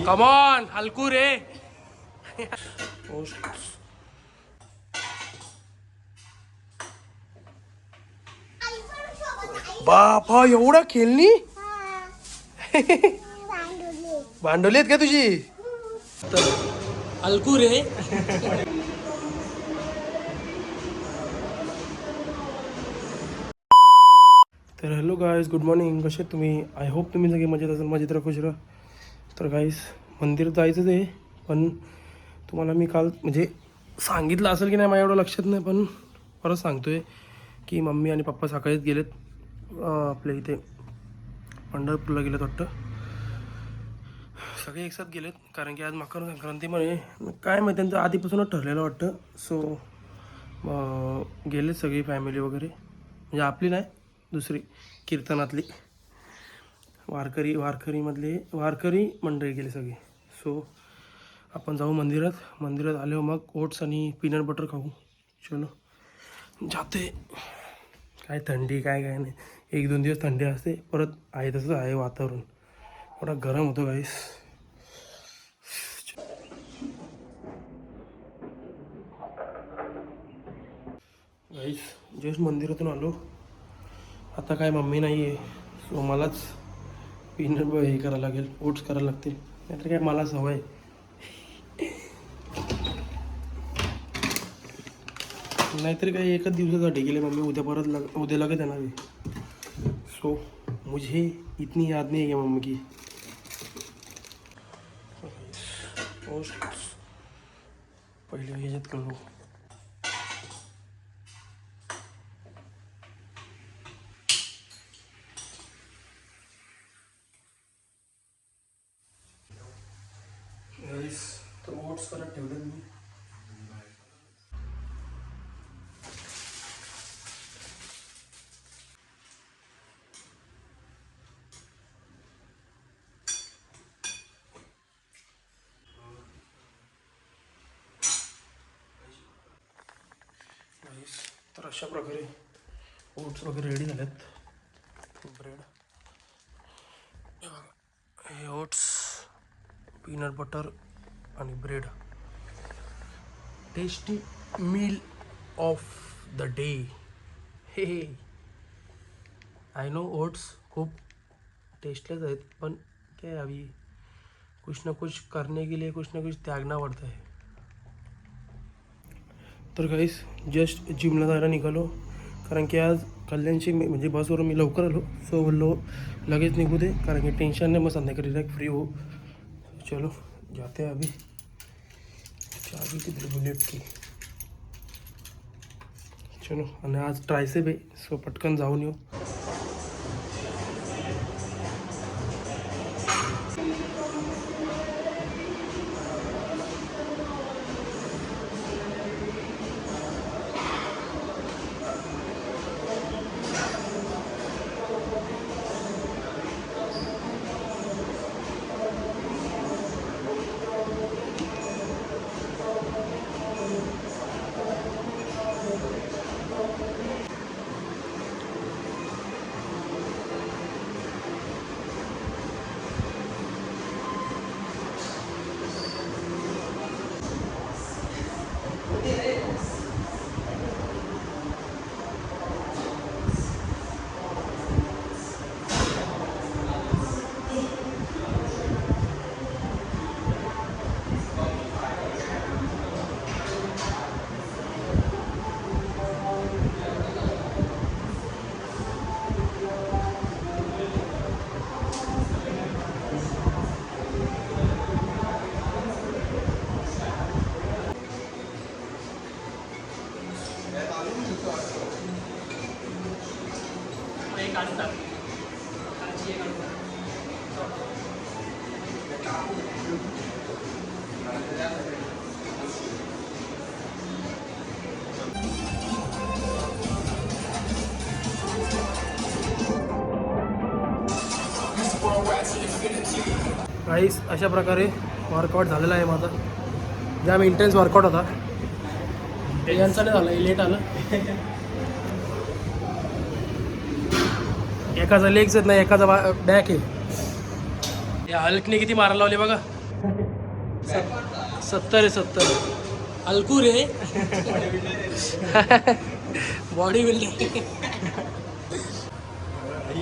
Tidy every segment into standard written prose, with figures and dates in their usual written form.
Come on हलकू रे. बापा एवढा खेळणी. भांडवली आहेत का तुझी. हलकू रे. तर हॅलो गाईज, गुड मॉर्निंग. कसे तुम्ही. आय होप तुम्ही सगळे मजेत असेल, मजेत राहा, खुश राहा. तर गाईज मंदिर जायचंच आहे, पण तुम्हाला मी काल म्हणजे सांगितलं असेल की नाही माझ्या एवढं लक्षात नाही, पण परत सांगतो आहे की मम्मी आणि पप्पा सकाळीच गेलेत आपल्या इथे पंढरपूरला गेलेत वाटतं. सगळे एकसाथ गेलेत कारण की आज मकर संक्रांतीमुळे काय माहिती त्यांचं आधीपासूनच ठरलेलं वाटतं. सो गेलेत सगळी फॅमिली वगैरे, म्हणजे आपली नाही, दुसरी कीर्तनातली वारकरी मंडळी गेली सगळी. सो आपण जाऊ मंदिरात आल्यावर मग ओट्स आणि पीनट बटर खाऊ. चलो जाते. काय थंडी काय नाही, 1-2 दिवस थंडी असते, परत आहे तसं आहे वातावरण. थोडा गरम होतो गाईस. जस्ट मंदिरातून आलो. आता काय मम्मी नाही आहे, सो मलाच पीनट हे करायला लागेल, ओट्स करायला लागतील, नाहीतर काय मला सवय. नाहीतर काय एकच दिवसासाठी गेले मम्मी, उद्या लगत येणार आहे. सो मुझे इतनी याद नहीं है मम्मी की. पहिले ह्याच्यात करू. तर ओट्स करत ठेवले मी. तर अशा प्रकारे ओट्स वगैरे रेडी झालेत. ब्रेड, हे ओट्स, पीनट बटर आणि bread. Tasty meal of the day. Hey I know oats खूप टेस्टलेस आहेत, पण क्या अभी कुछ ना कुछ करने के लिए कुछ ना कुछ त्यागना पड़ता है. तर गाईस जस्ट जिमला जायला निघालो, कारण की आज कल्याणची म्हणजे बसवरून मी लवकर आलो. सो बोललो लगेच निघू दे, कारण की टेन्शन नाही, मग संध्याकाळी डायरेक्ट फ्री हो. चलो जाते अभी. चाबी किधर बुलेट की. चलो, आणि आज ट्रायसेप आहे, सो पटकन जाऊन येऊ. गाईस अशा प्रकारे वर्कआउट झालेला आहे माझा. जाम इंटेन्स वर्कआउट होता. यांचा नाही झाला, लेट आलं. एकाचा लेग्स येत नाही, एकाचा बॅक आहे. या हल्कने किती मारायला लावले बघा. 70 आहे 70. अलकू रे. Body builder.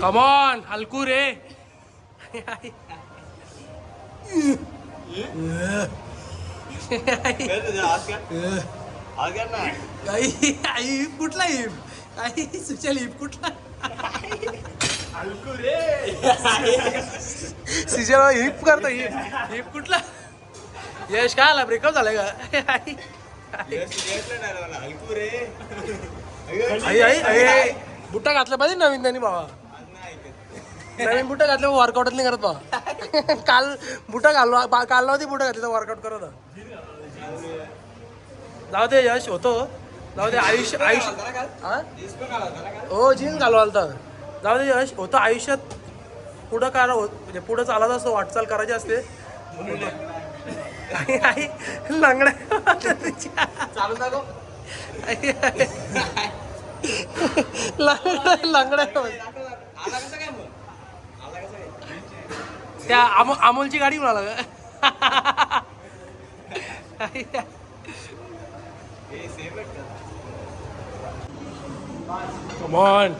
कमॉन अलकू रे. हिप कुठला हिप काही सुचल हिप कुठला सिजल हिप करतो हिप हिप कुठला यश काय आला ब्रेकअप झालाय का बुट्टा घातला पाहिजे नवीन त्यांनी बाबा नवीन बुट्टा घातल्या वर्कआउटच नाही करत बा काल बुट्टा घालवा काल नव्हती बुट्टा घातली तर वर्कआउट करत जाऊ दे यश होतो जाऊ दे आयुष्य हो जीन्स घालवा तर जाऊ दे यश होतं आयुष्यात पुढं करा म्हणजे पुढं चालत असतो वाटचाल करायची असते आई लंगड्या चालू दाखव लंगड्या त्या अमोलची गाडी म्हणाला का Come on.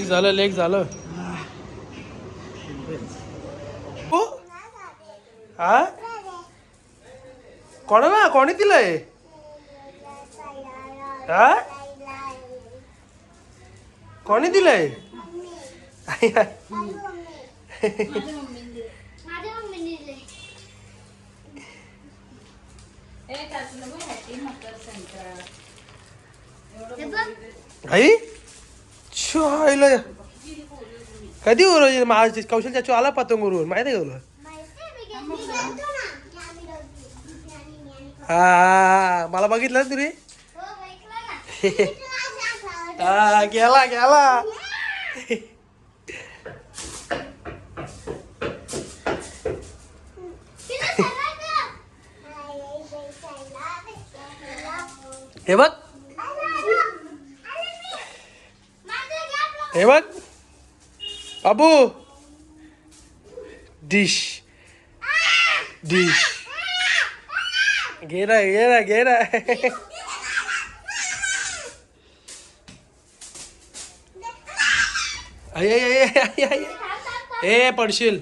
झालं लेग झालं हो हा कोणाला कोणी दिलंय हा कोणी दिलंय आई आईला कधी उर माझ कौशल चाचू आला पतंगवरून माहिती आहे का तुला हा मला बघितलं ना तुम्ही हा गेला हे बघ बाबू डिश घे ना ए पडशील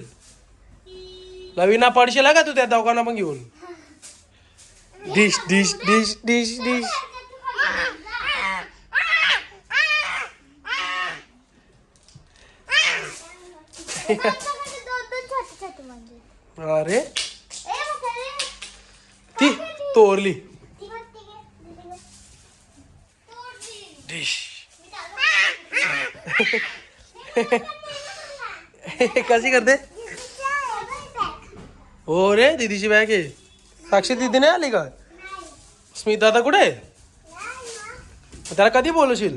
लवीना पडशील का तू त्या दोघांना पण घेऊन डिश अरे ती तोरली डिश कशी करते हो रे दीदीची बॅग आहे साक्षी दीदी नाही आली का स्मिता आता कुठे त्याला कधी बोलवशील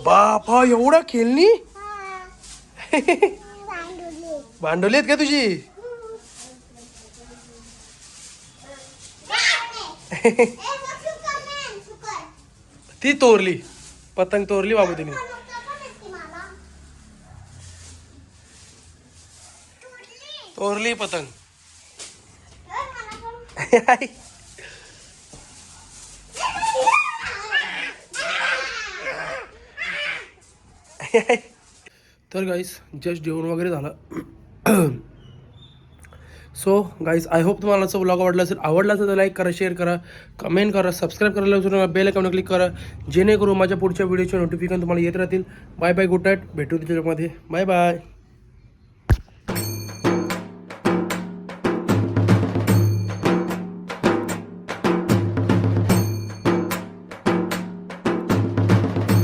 बापा एवढा खेळणी भांडवली आहेत का तुझी ती तोरली पतंग तोरली बाबू तिने तोरली पतंग तर गाईस जस्ट जेवण वगैरे झालं सो गाईज आय होप तुम्हाला आजचा व्लॉग आवडला असेल तर लाईक करा शेअर करा कमेंट करा सबस्क्राईब करायला विसरू नका बेल आयकॉनवर क्लिक करा जेणेकरून माझ्या पुढच्या व्हिडिओचे नोटिफिकेशन तुम्हाला येत राहतील बाय बाय गुड नाईट भेटू त्याच्यामध्ये बाय बाय